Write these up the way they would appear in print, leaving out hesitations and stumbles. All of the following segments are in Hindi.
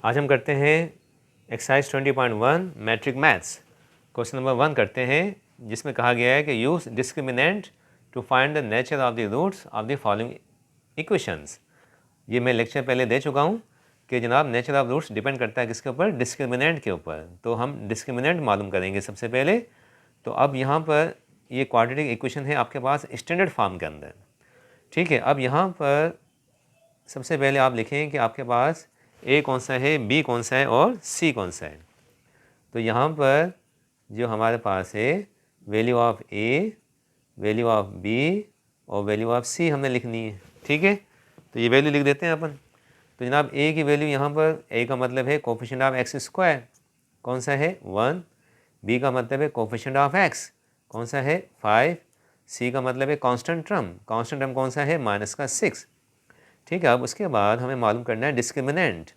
आज हम करते हैं exercise 20.1 matric maths. Question number 1 करते हैं, जिसमें कहा गया है कि use discriminant to find the nature of the roots of the following equations. ये मैं लेक्चर पहले दे चुका हूँ कि जनाब नेचर ऑफ रूट्स डिपेंड करता है किसके ऊपर, डिस्क्रिमिनेंट के ऊपर। तो हम डिस्क्रिमिनेंट मालूम करेंगे सबसे पहले। तो अब यहाँ पर ये क्वाड्रेटिक इक्वेशन है आपके पास स्टैंडर्ड फॉर्म के अंदर, ठीक है। अब यहाँ पर सबसे पहले आप लिखें कि आपके पास ए कौन सा है, बी कौन सा है और सी कौन सा है। तो यहाँ पर जो हमारे पास है value of a, value of b और वैल्यू ऑफ सी हमने लिखनी है, ठीक है। तो ये वैल्यू लिख देते हैं अपन। तो जनाब ए की वैल्यू यहाँ पर, ए का मतलब है कोफिशिएंट ऑफ एक्स स्क्वायर, कौन सा है 1। बी का मतलब है कोफिशिएंट ऑफ एक्स, कौन सा है 5। सी का मतलब है कांस्टेंट टर्म, कांस्टेंट टर्म कौन सा है -6, ठीक है। अब उसके बाद हमें मालूम करना है डिस्क्रिमिनेंट,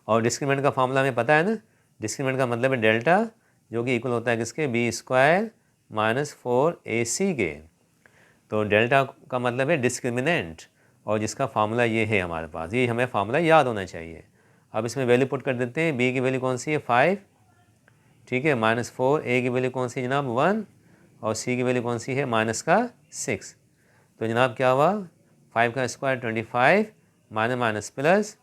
और डिस्क्रिमिनेंट का फॉर्मूला हमें पता है ना। डिस्क्रिमिनेंट का मतलब है डेल्टा, जो कि इक्वल होता है किसके, बी स्क्वायर -4ac के। तो डेल्टा का मतलब है डिस्क्रिमिनेंट, और जिसका फार्मूला ये है हमारे पास, ये हमें फार्मूला याद होना चाहिए। अब इसमें वैल्यू पुट कर देते हैं। बी की वैल्यू कौन सी है 5, ठीक है, -4। ए की वैल्यू कौन सी जनाब 1, और सी की वैल्यू कौन सी है -6। तो जनाब क्या हुआ, 5 का स्क्वायर 25, माइनस प्लस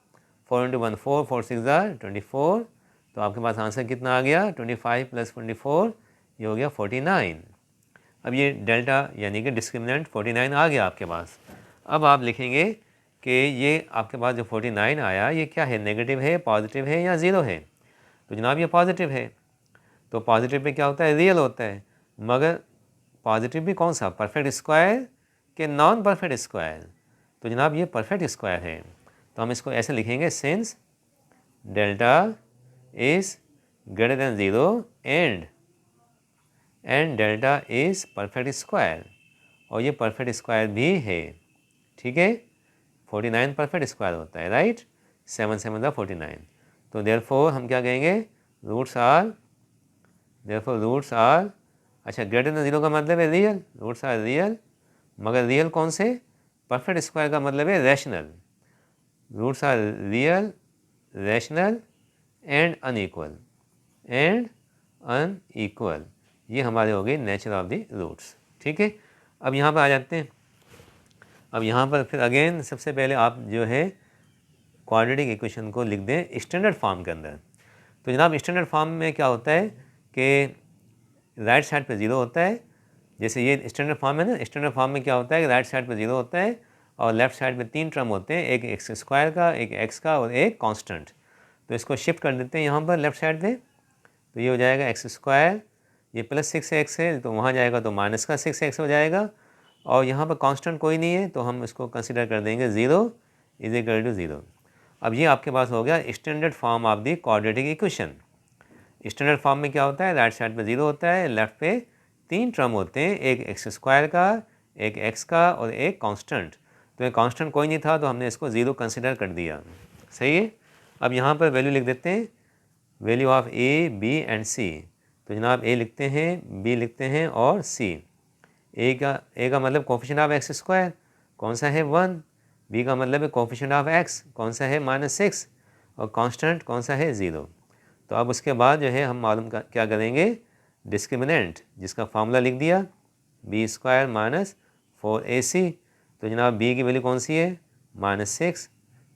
4 × 1 4, 4 6 24। तो आपके पास आंसर कितना आ गया, 25 + 24, ये हो गया 49। अब ये डेल्टा यानी कि डिस्क्रिमिनेंट 49 आ गया आपके पास। अब आप लिखेंगे कि ये आपके पास जो 49 आया ये क्या है, नेगेटिव है, पॉजिटिव है या ज़ीरो है। तो जनाब ये पॉजिटिव है। तो पॉजिटिव पे क्या होता है, रियल होता है। मगर पॉजिटिव भी कौन सा, परफेक्ट स्क्वायर के नॉन परफेक्ट स्क्वायर। तो जनाब ये परफेक्ट स्क्वायर है। तो हम इसको ऐसे लिखेंगे, since delta is greater than 0 and delta is perfect square, और ये परफेक्ट स्क्वायर भी है, ठीक है। 49 परफेक्ट स्क्वायर होता है, राइट। 7 7 49। तो देयरफॉर हम क्या कहेंगे, रूट्स आर अच्छा, ग्रेटर देन 0 का मतलब है रियल, रूट्स आर रियल। मगर रियल कौन से, परफेक्ट स्क्वायर का मतलब है rational. Roots are real, rational and unequal, ये हमारे हो गए नेचर ऑफ द रूट्स, ठीक है। अब यहाँ पर आ जाते हैं। अब यहाँ पर फिर अगेन सबसे पहले आप जो है क्वाड्रेटिक इक्वेशन को लिख दें स्टैंडर्ड फॉर्म के अंदर। तो जनाब स्टैंडर्ड फॉर्म में क्या होता है कि राइट साइड पे 0 होता है। जैसे ये स्टैंडर्ड फॉर्म है ना, स्टैंडर्ड फॉर्म में क्या होता है कि राइट साइड पे 0 होता है और लेफ्ट साइड पे 3 टर्म होते हैं, एक एक्स स्क्वायर का, एक एक्स का और एक कांस्टेंट। तो इसको शिफ्ट कर देते हैं यहाँ पर लेफ्ट साइड पे। तो ये हो जाएगा एक्स स्क्वायर, ये +6x है तो वहाँ जाएगा तो -6x हो जाएगा। और यहाँ पर कांस्टेंट कोई नहीं है तो हम इसको कंसिडर कर देंगे 0 = 0। अब ये आपके पास हो गया standard form of the quadratic equation. Standard form में क्या होता है, राइट साइड पे 0 होता है, लेफ्ट पे 3 टर्म होते हैं, एक एक्स स्क्वायर का, एक एक्स का और एक कांस्टेंट। तो ये कांस्टेंट कोई नहीं था तो हमने इसको 0 कंसिडर कर दिया, सही है। अब यहाँ पर वैल्यू लिख देते हैं, value of A, B and C. तो जनाब ए लिखते हैं, बी लिखते हैं और सी। ए का मतलब कोफिशिएंट ऑफ एक्स स्क्वायर, कौन सा है 1। बी का मतलब है कोफिशिएंट ऑफ एक्स, कौन सा है -6, और कांस्टेंट कौन सा है 0। तो अब उसके बाद जो है हम मालूम क्या करेंगे, डिस्क्रिमिनेंट, जिसका फार्मूला लिख दिया, बी स्क्वायर -4ac। तो जनाब बी की वैल्यू कौन सी है -6,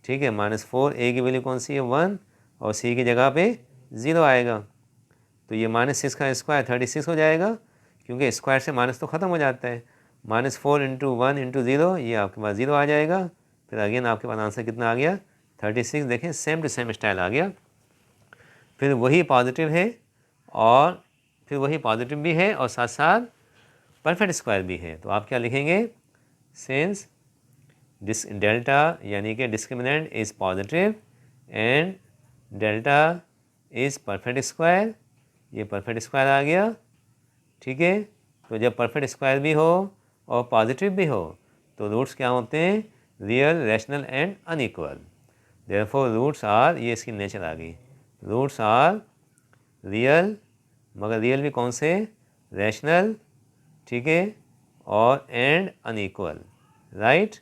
ठीक है, -4। ए की वैल्यू कौन सी है 1, और सी की जगह पे 0 आएगा। तो ये -6 का स्क्वायर 36 हो जाएगा, क्योंकि स्क्वायर से माइनस तो ख़त्म हो जाता है। -4 × 1 × 0, ये आपके पास 0 आ जाएगा। फिर अगेन आपके पास आंसर कितना आ गया 36। देखें सेम टू सेम स्टाइल आ गया। फिर वही पॉजिटिव है, और फिर वही पॉजिटिव भी है और साथ साथ परफेक्ट स्क्वायर भी है। तो आप क्या लिखेंगे, सिंस डेल्टा यानी कि discriminant is positive and delta is perfect square, ये परफेक्ट स्क्वायर आ गया, ठीक है। तो जब परफेक्ट स्क्वायर भी हो और पॉजिटिव भी हो तो रूट्स क्या होते हैं, real, rational and unequal. Therefore roots are, ये इसकी नेचर आ गई, रूट्स आर रियल, मगर रियल भी कौन से, रैशनल, ठीक है, और एंड अनइक्वल, राइट।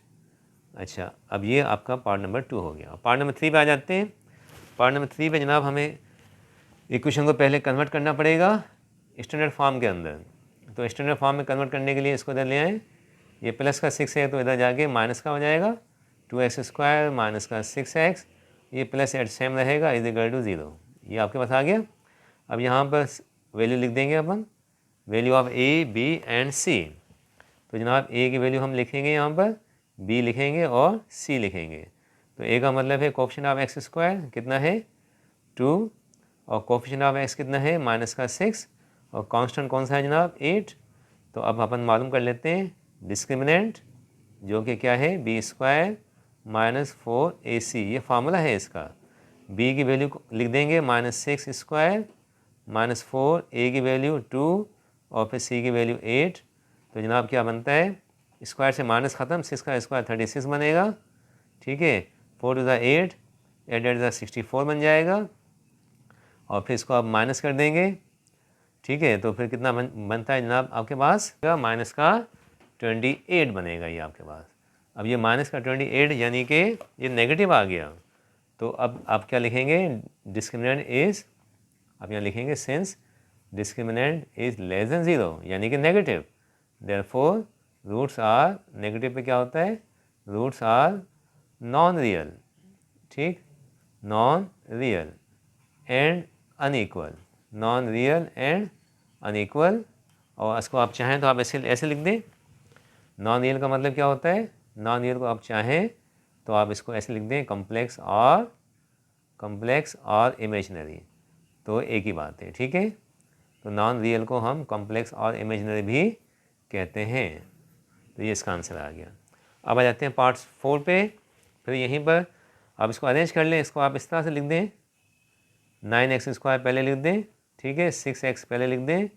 अच्छा, अब ये आपका पार्ट नंबर 2 हो गया। पार्ट नंबर 3 पे आ जाते हैं। पार्ट नंबर 3 पे जनाब हमें इक्वेशन को पहले कन्वर्ट करना पड़ेगा स्टैंडर्ड फॉर्म के अंदर। तो स्टैंडर्ड फॉर्म में कन्वर्ट करने के लिए इसको इधर ले आए, ये प्लस का 6 है तो इधर जाके माइनस का हो जाएगा 2x² माइनस का 6x, ये प्लस एट सेम रहेगा इज इक्वल टू 0। ये आपके पास आ गया। अब यहाँ पर वैल्यू लिख देंगे अपन, value of a, b and c। तो जनाब a की वैल्यू हम लिखेंगे यहाँ पर, b लिखेंगे और c लिखेंगे। तो a का मतलब है कोफिशिएंट ऑफ x² कितना है 2, और कोफिशिएंट ऑफ x कितना है माइनस का 6, और कांस्टेंट कौन सा है जनाब 8। तो अब अपन मालूम कर लेते हैं डिस्क्रिमिनेंट जो कि क्या है b² माइनस 4ac, ये फार्मूला है इसका। b की वैल्यू लिख देंगे -6² माइनस 4, a की वैल्यू 2 और फिर c की वैल्यू 8। तो जनाब क्या बनता है, स्क्वायर से माइनस ख़त्म, 6 का स्क्वायर 36 बनेगा, ठीक है। 4 टू द 8, 8 टू द 64 बन जाएगा, और फिर इसको आप माइनस कर देंगे, ठीक है। तो फिर कितना बनता है जनाब आपके पास, माइनस का 28 बनेगा ये आपके पास। अब ये माइनस का 28 यानी कि ये नेगेटिव आ गया। तो अब आप क्या लिखेंगे, डिस्क्रिमिनेंट इज, आप यहाँ लिखेंगे since discriminant is less than 0 यानी कि negative, therefore roots are, negative पे क्या होता है, रूट्स आर नॉन रियल, ठीक, non real and unequal, non real and unequal. और इसको आप चाहें तो आप ऐसे लिख दें, नॉन रियल का मतलब क्या होता है, नॉन रियल को आप चाहें तो आप इसको ऐसे लिख दें कॉम्प्लेक्स और इमेजिनरी, तो एक ही बात है, ठीक है। तो नॉन रियल को हम कॉम्प्लेक्स और इमेजिनरी भी कहते हैं। तो ये इसका आंसर आ गया। अब आ जाते हैं पार्ट 4 पे। फिर यहीं पर आप इसको अरेंज कर लें, इसको आप इस तरह से लिख दें, 9x² पहले लिख दें, ठीक है, 6x पहले लिख दें,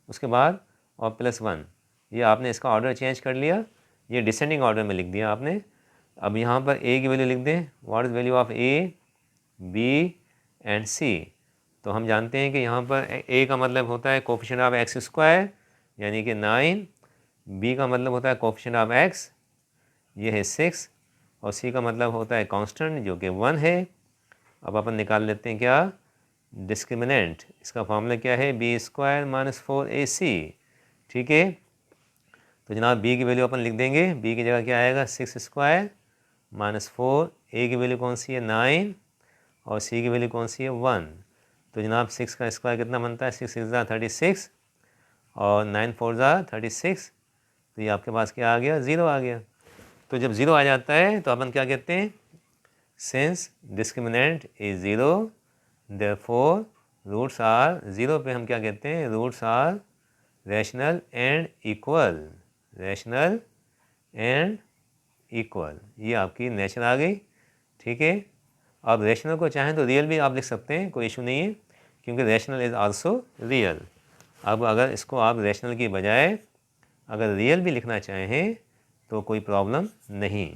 उसके बाद और +1, ये आपने इसका ऑर्डर चेंज कर लिया, ये डिसेंडिंग ऑर्डर में लिख दिया आपने। अब यहाँ पर a की वैल्यू लिख दें, what is value of a, b and c। तो हम जानते हैं कि यहाँ पर a का मतलब होता है कोफिशिएंट ऑफ x² यानी कि 9, b का मतलब होता है कोफिशिएंट ऑफ x, ये है 6, और c का मतलब होता है कांस्टेंट जो कि 1 है। अब अपन निकाल लेते हैं क्या, डिस्क्रिमिनेंट, इसका फॉर्मूला क्या है b² माइनस 4ac, ठीक है। तो जनाब b की वैल्यू अपन लिख देंगे, b की जगह क्या आएगा 6² माइनस 4, a की वैल्यू कौन सी है 9, और c की वैल्यू कौन सी है 1। तो जनाब 6 का स्क्वायर कितना बनता है, 6 6 36 और 9 4 36, तो ये आपके पास क्या आ गया, 0 आ गया। तो जब 0 आ जाता है तो अपन क्या कहते हैं, since discriminant is 0 therefore roots are, 0 पे हम क्या कहते हैं, roots are rational and equal, rational and equal. ये आपकी नेचर आ गई, ठीक है। अब रैशनल को चाहें तो रियल भी आप लिख सकते हैं, कोई इशू नहीं है, क्योंकि रैशनल इज़ आल्सो रियल। अब अगर इसको आप रैशनल की बजाय अगर रियल भी लिखना चाहें तो कोई प्रॉब्लम नहीं।